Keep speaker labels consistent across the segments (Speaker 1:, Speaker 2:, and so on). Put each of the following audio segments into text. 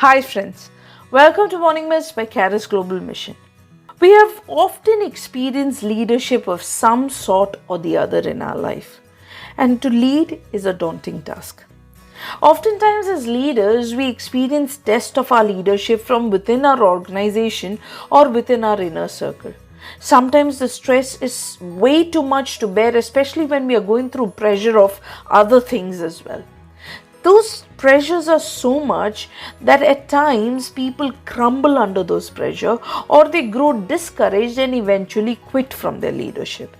Speaker 1: Hi friends, welcome to Morning Mist by Charis Global Mission. We have often experienced leadership of some sort or the other in our life, and to lead is a daunting task. Oftentimes as leaders, we experience test of our leadership from within our organization or within our inner circle. Sometimes the stress is way too much to bear, especially when we are going through pressure of other things as well. Those pressures are so much that at times people crumble under those pressure, or they grow discouraged and eventually quit from their leadership.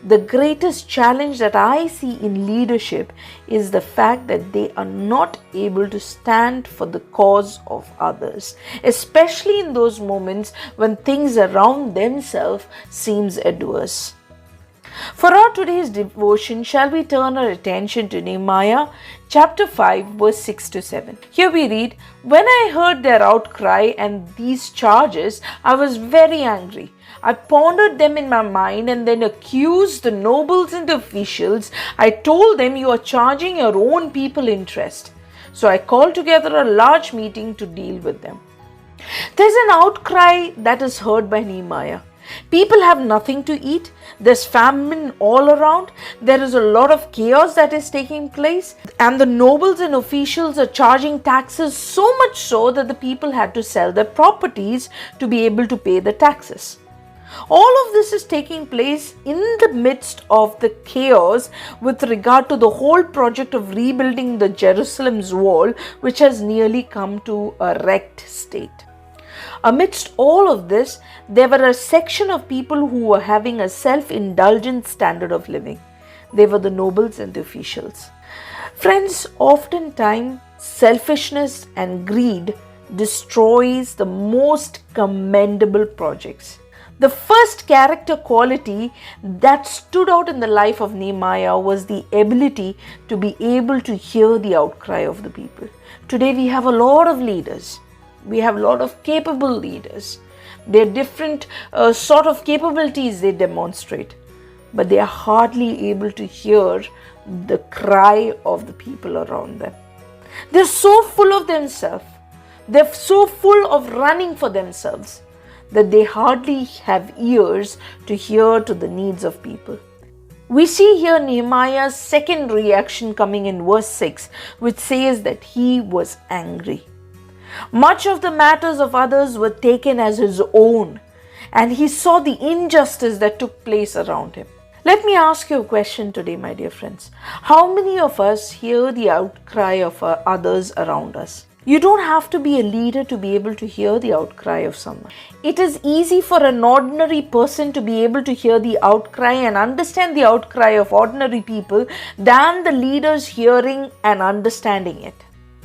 Speaker 1: The greatest challenge that I see in leadership is the fact that they are not able to stand for the cause of others, especially in those moments when things around themselves seems adverse. For our today's devotion, shall we turn our attention to Nehemiah chapter 5 verse 6 to 7. Here we read, "When I heard their outcry and these charges, I was very angry. I pondered them in my mind and then accused the nobles and the officials. I told them, you are charging your own people interest. So I called together a large meeting to deal with them." There's an outcry that is heard by Nehemiah. People have nothing to eat. There's famine all around. There is a lot of chaos that is taking place. And the nobles and officials are charging taxes, so much so that the people had to sell their properties to be able to pay the taxes. All of this is taking place in the midst of the chaos with regard to the whole project of rebuilding the Jerusalem's wall, which has nearly come to a wrecked state. Amidst all of this, there were a section of people who were having a self-indulgent standard of living. They were the nobles and the officials. Friends, oftentimes selfishness and greed destroys the most commendable projects. The first character quality that stood out in the life of Nehemiah was the ability to be able to hear the outcry of the people. Today we have a lot of leaders. We have a lot of capable leaders. There are different sort of capabilities they demonstrate, but they are hardly able to hear the cry of the people around them. They're so full of themselves. They're so full of running for themselves that they hardly have ears to hear to the needs of people. We see here Nehemiah's second reaction coming in verse 6, which says that he was angry. Much of the matters of others were taken as his own, and he saw the injustice that took place around him. Let me ask you a question today, my dear friends. How many of us hear the outcry of others around us? You don't have to be a leader to be able to hear the outcry of someone. It is easy for an ordinary person to be able to hear the outcry and understand the outcry of ordinary people than the leaders hearing and understanding it.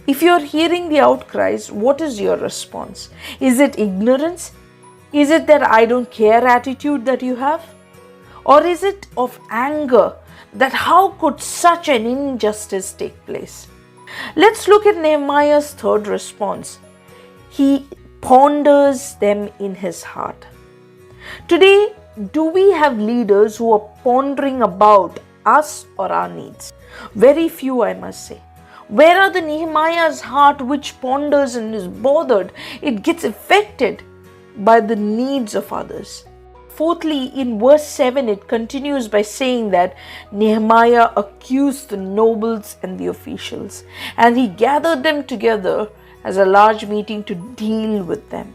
Speaker 1: If you're hearing the outcries, what is your response? Is it ignorance? Is it that I don't care attitude that you have? Or is it of anger that how could such an injustice take place? Let's look at Nehemiah's third response. He ponders them in his heart. Today, do we have leaders who are pondering about us or our needs? Very few, I must say. Where are the Nehemiah's heart which ponders and is bothered? It gets affected by the needs of others. Fourthly, in verse 7, it continues by saying that Nehemiah accused the nobles and the officials, and he gathered them together as a large meeting to deal with them.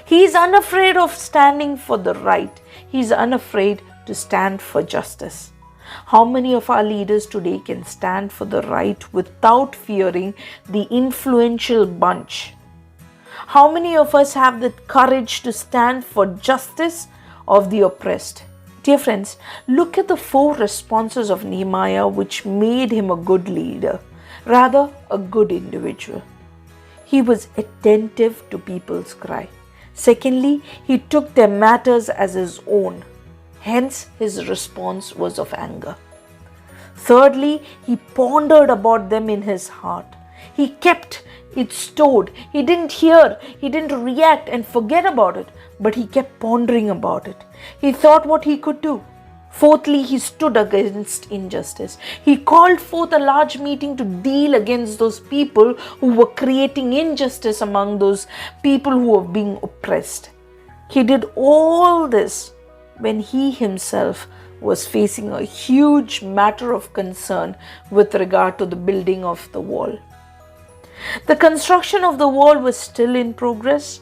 Speaker 1: He is unafraid of standing for the right. He is unafraid to stand for justice. How many of our leaders today can stand for the right without fearing the influential bunch? How many of us have the courage to stand for justice of the oppressed? Dear friends, look at the four responses of Nehemiah which made him a good leader, rather a good individual. He was attentive to people's cry. Secondly, he took their matters as his own. Hence, his response was of anger. Thirdly, he pondered about them in his heart. He kept it stored. He didn't hear, he didn't react and forget about it, but he kept pondering about it. He thought what he could do. Fourthly, he stood against injustice. He called forth a large meeting to deal against those people who were creating injustice among those people who were being oppressed. He did all this when he himself was facing a huge matter of concern with regard to the building of the wall. The construction of the wall was still in progress,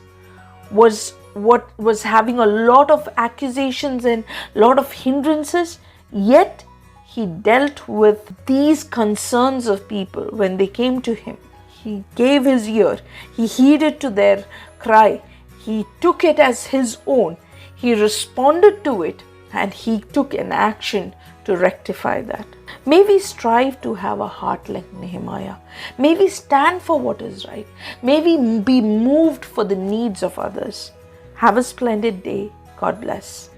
Speaker 1: was having a lot of accusations and a lot of hindrances, yet he dealt with these concerns of people when they came to him. He gave his ear, he heeded to their cry, he took it as his own, he responded to it, and he took an action to rectify that. May we strive to have a heart like Nehemiah. May we stand for what is right. May we be moved for the needs of others. Have a splendid day. God bless.